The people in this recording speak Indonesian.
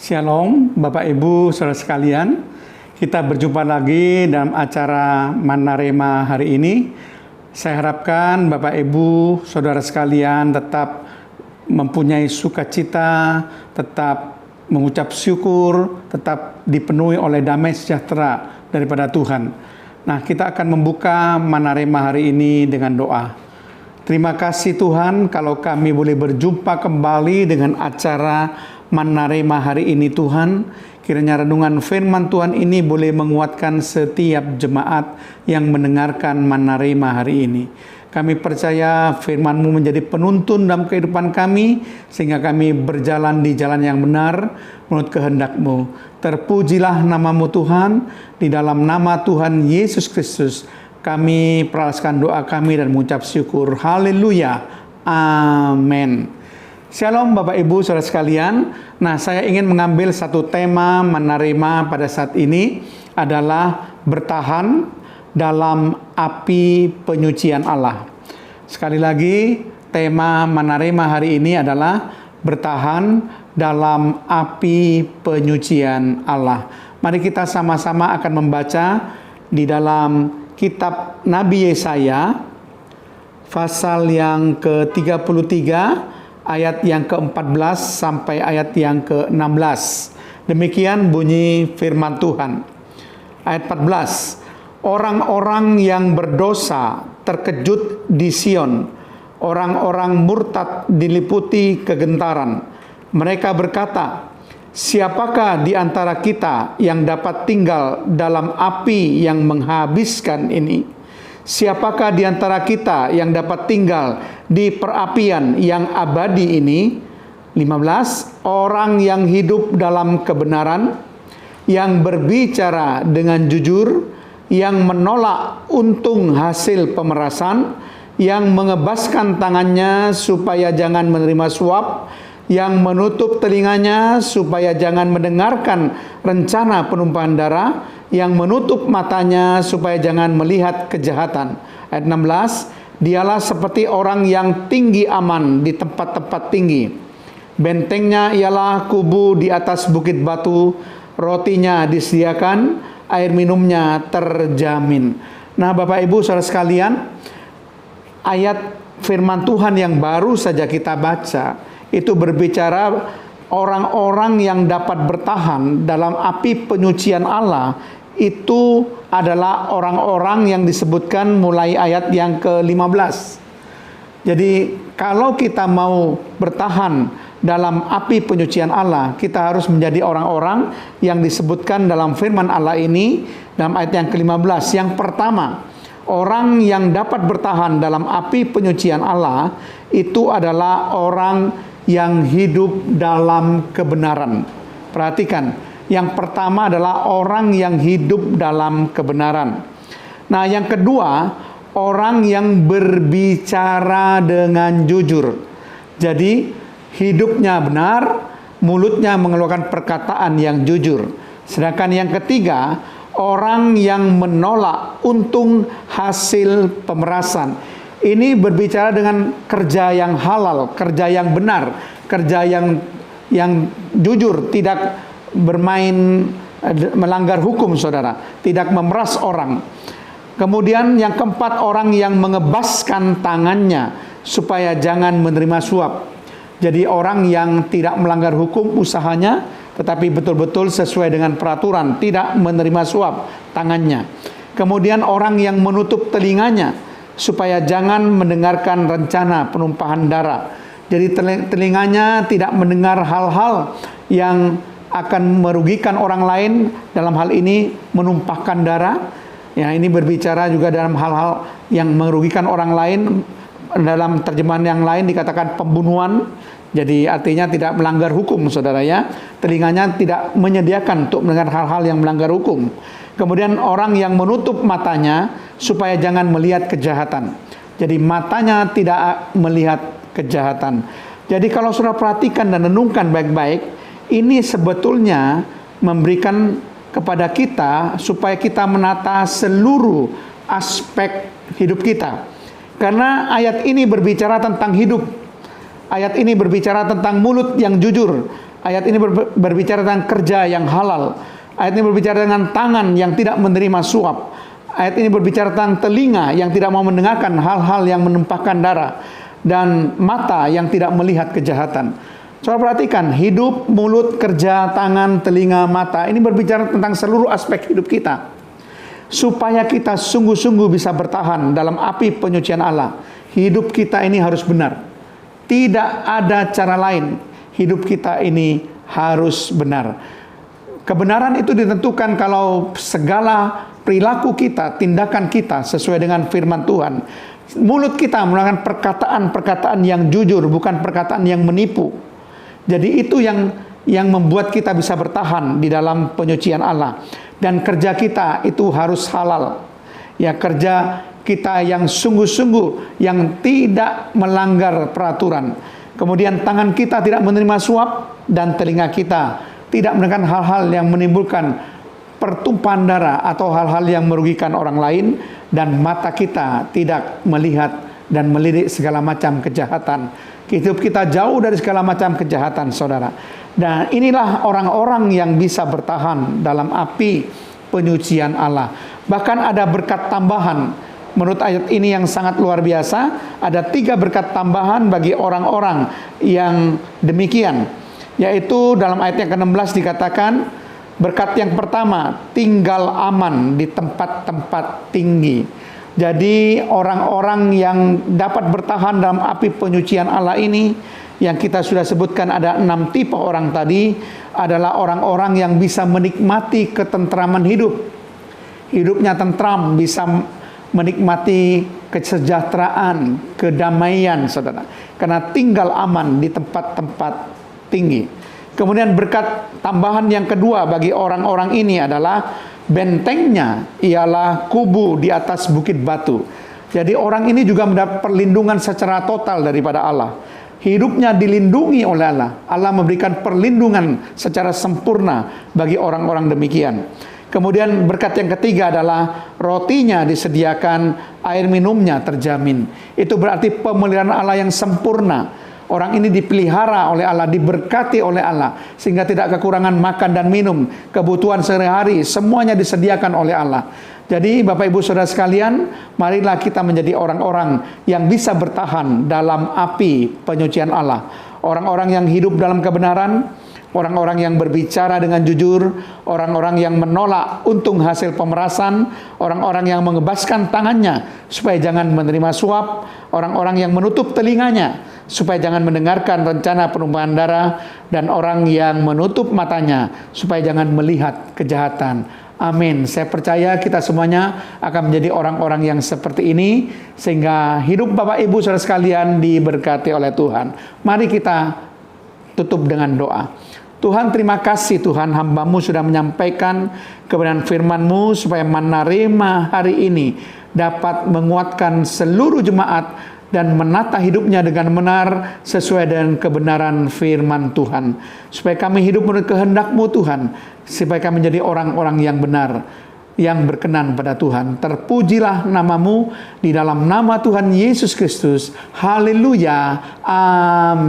Shalom Bapak Ibu Saudara sekalian. Kita berjumpa lagi dalam acara Manarema hari ini. Saya harapkan Bapak Ibu Saudara sekalian tetap mempunyai sukacita, tetap mengucap syukur, tetap dipenuhi oleh damai sejahtera daripada Tuhan. Nah, kita akan membuka Manarema hari ini dengan doa. Terima kasih Tuhan kalau kami boleh berjumpa kembali dengan acara Manarema hari ini Tuhan. Kiranya renungan firman Tuhan ini boleh menguatkan setiap jemaat yang mendengarkan Manarema hari ini. Kami percaya firman-Mu menjadi penuntun dalam kehidupan kami, sehingga kami berjalan di jalan yang benar menurut kehendak-Mu. Terpujilah nama-Mu Tuhan, di dalam nama Tuhan Yesus Kristus kami peraskan doa kami dan mengucap syukur. Haleluya. Amin. Shalom Bapak Ibu Saudara sekalian. Nah, saya ingin mengambil satu tema Manarema pada saat ini adalah bertahan dalam api penyucian Allah. Sekali lagi, tema Manarema hari ini adalah bertahan dalam api penyucian Allah. Mari kita sama-sama akan membaca di dalam kitab Nabi Yesaya pasal yang ke-33 ayat yang ke-14 sampai ayat yang ke-16. Demikian bunyi firman Tuhan. Ayat 14. Orang-orang yang berdosa terkejut di Sion. Orang-orang murtad diliputi kegentaran. Mereka berkata, siapakah di antara kita yang dapat tinggal dalam api yang menghabiskan ini? Siapakah di antara kita yang dapat tinggal di perapian yang abadi ini? 15. Orang yang hidup dalam kebenaran, yang berbicara dengan jujur, yang menolak untung hasil pemerasan, yang mengebaskan tangannya supaya jangan menerima suap, yang menutup telinganya supaya jangan mendengarkan rencana penumpahan darah, yang menutup matanya supaya jangan melihat kejahatan. Ayat 16, dialah seperti orang yang tinggi aman di tempat-tempat tinggi. Bentengnya ialah kubu di atas bukit batu, rotinya disediakan, air minumnya terjamin. Nah, Bapak Ibu Saudara sekalian, ayat firman Tuhan yang baru saja kita baca itu berbicara orang-orang yang dapat bertahan dalam api penyucian Allah. Itu adalah orang-orang yang disebutkan mulai ayat yang ke-15. Jadi kalau kita mau bertahan dalam api penyucian Allah, kita harus menjadi orang-orang yang disebutkan dalam firman Allah ini dalam ayat yang ke-15. Yang pertama, orang yang dapat bertahan dalam api penyucian Allah itu adalah orang yang hidup dalam kebenaran. Perhatikan, yang pertama adalah orang yang hidup dalam kebenaran. Nah, yang kedua, orang yang berbicara dengan jujur. Jadi, hidupnya benar, mulutnya mengeluarkan perkataan yang jujur. Sedangkan yang ketiga, orang yang menolak untung hasil pemerasan. Ini berbicara dengan kerja yang halal, kerja yang benar, kerja yang jujur, tidak bermain melanggar hukum, saudara, tidak memeras orang. Kemudian yang keempat, orang yang mengebaskan tangannya supaya jangan menerima suap. Jadi orang yang tidak melanggar hukum usahanya, tetapi betul-betul sesuai dengan peraturan, tidak menerima suap tangannya. Kemudian orang yang menutup telinganya supaya jangan mendengarkan rencana penumpahan darah. Jadi telinganya tidak mendengar hal-hal yang akan merugikan orang lain, dalam hal ini menumpahkan darah. Ya, ini berbicara juga dalam hal-hal yang merugikan orang lain. Dalam terjemahan yang lain dikatakan pembunuhan. Jadi artinya tidak melanggar hukum, saudara ya. Telinganya tidak menyediakan untuk mendengar hal-hal yang melanggar hukum. Kemudian orang yang menutup matanya supaya jangan melihat kejahatan. Jadi matanya tidak melihat kejahatan. Jadi kalau saudara perhatikan dan renungkan baik-baik, ini sebetulnya memberikan kepada kita supaya kita menata seluruh aspek hidup kita. Karena ayat ini berbicara tentang hidup. Ayat ini berbicara tentang mulut yang jujur. Ayat ini berbicara tentang kerja yang halal. Ayat ini berbicara dengan tangan yang tidak menerima suap. Ayat ini berbicara tentang telinga yang tidak mau mendengarkan hal-hal yang menumpahkan darah, dan mata yang tidak melihat kejahatan. Saudara perhatikan, hidup, mulut, kerja, tangan, telinga, mata, ini berbicara tentang seluruh aspek hidup kita. Supaya kita sungguh-sungguh bisa bertahan dalam api penyucian Allah, hidup kita ini harus benar. Tidak ada cara lain, hidup kita ini harus benar. Kebenaran itu ditentukan kalau segala perilaku kita, tindakan kita sesuai dengan firman Tuhan. Mulut kita menggunakan perkataan-perkataan yang jujur, bukan perkataan yang menipu. Jadi itu yang membuat kita bisa bertahan di dalam penyucian Allah. Dan kerja kita itu harus halal. Ya, kerja kita yang sungguh-sungguh, yang tidak melanggar peraturan. Kemudian tangan kita tidak menerima suap, dan telinga kita tidak mendengarkan hal-hal yang menimbulkan pertumpahan darah atau hal-hal yang merugikan orang lain, dan mata kita tidak melihat dan melirik segala macam kejahatan. Hidup kita jauh dari segala macam kejahatan, saudara. Dan inilah orang-orang yang bisa bertahan dalam api penyucian Allah. Bahkan ada berkat tambahan. Menurut ayat ini yang sangat luar biasa, ada 3 berkat tambahan bagi orang-orang yang demikian. Yaitu dalam ayat yang ke-16 dikatakan, berkat yang pertama, tinggal aman di tempat-tempat tinggi. Jadi orang-orang yang dapat bertahan dalam api penyucian Allah ini, yang kita sudah sebutkan ada 6 tipe orang tadi, adalah orang-orang yang bisa menikmati ketentraman hidup. Hidupnya tentram, bisa menikmati kesejahteraan, kedamaian, saudara. Karena tinggal aman di tempat-tempat tinggi. Kemudian berkat tambahan yang kedua bagi orang-orang ini adalah bentengnya ialah kubu di atas bukit batu. Jadi orang ini juga mendapat perlindungan secara total daripada Allah. Hidupnya dilindungi oleh Allah. Allah memberikan perlindungan secara sempurna bagi orang-orang demikian. Kemudian berkat yang ketiga adalah rotinya disediakan, air minumnya terjamin. Itu berarti pemeliharaan Allah yang sempurna. Orang ini dipelihara oleh Allah, diberkati oleh Allah, sehingga tidak kekurangan makan dan minum. Kebutuhan sehari-hari semuanya disediakan oleh Allah. Jadi Bapak Ibu Saudara sekalian, marilah kita menjadi orang-orang yang bisa bertahan dalam api penyucian Allah. Orang-orang yang hidup dalam kebenaran, orang-orang yang berbicara dengan jujur, orang-orang yang menolak untung hasil pemerasan, orang-orang yang mengebaskan tangannya supaya jangan menerima suap, orang-orang yang menutup telinganya supaya jangan mendengarkan rencana penumpahan darah, dan orang yang menutup matanya supaya jangan melihat kejahatan. Amin. Saya percaya kita semuanya akan menjadi orang-orang yang seperti ini, sehingga hidup Bapak Ibu Saudara sekalian diberkati oleh Tuhan. Mari kita tutup dengan doa. Tuhan, terima kasih Tuhan, hamba-Mu sudah menyampaikan kebenaran firman-Mu supaya Manna Rema hari ini dapat menguatkan seluruh jemaat dan menata hidupnya dengan benar sesuai dengan kebenaran firman Tuhan. Supaya kami hidup menurut kehendak-Mu Tuhan, supaya kami menjadi orang-orang yang benar, yang berkenan pada Tuhan. Terpujilah nama-Mu di dalam nama Tuhan Yesus Kristus. Haleluya. Amin.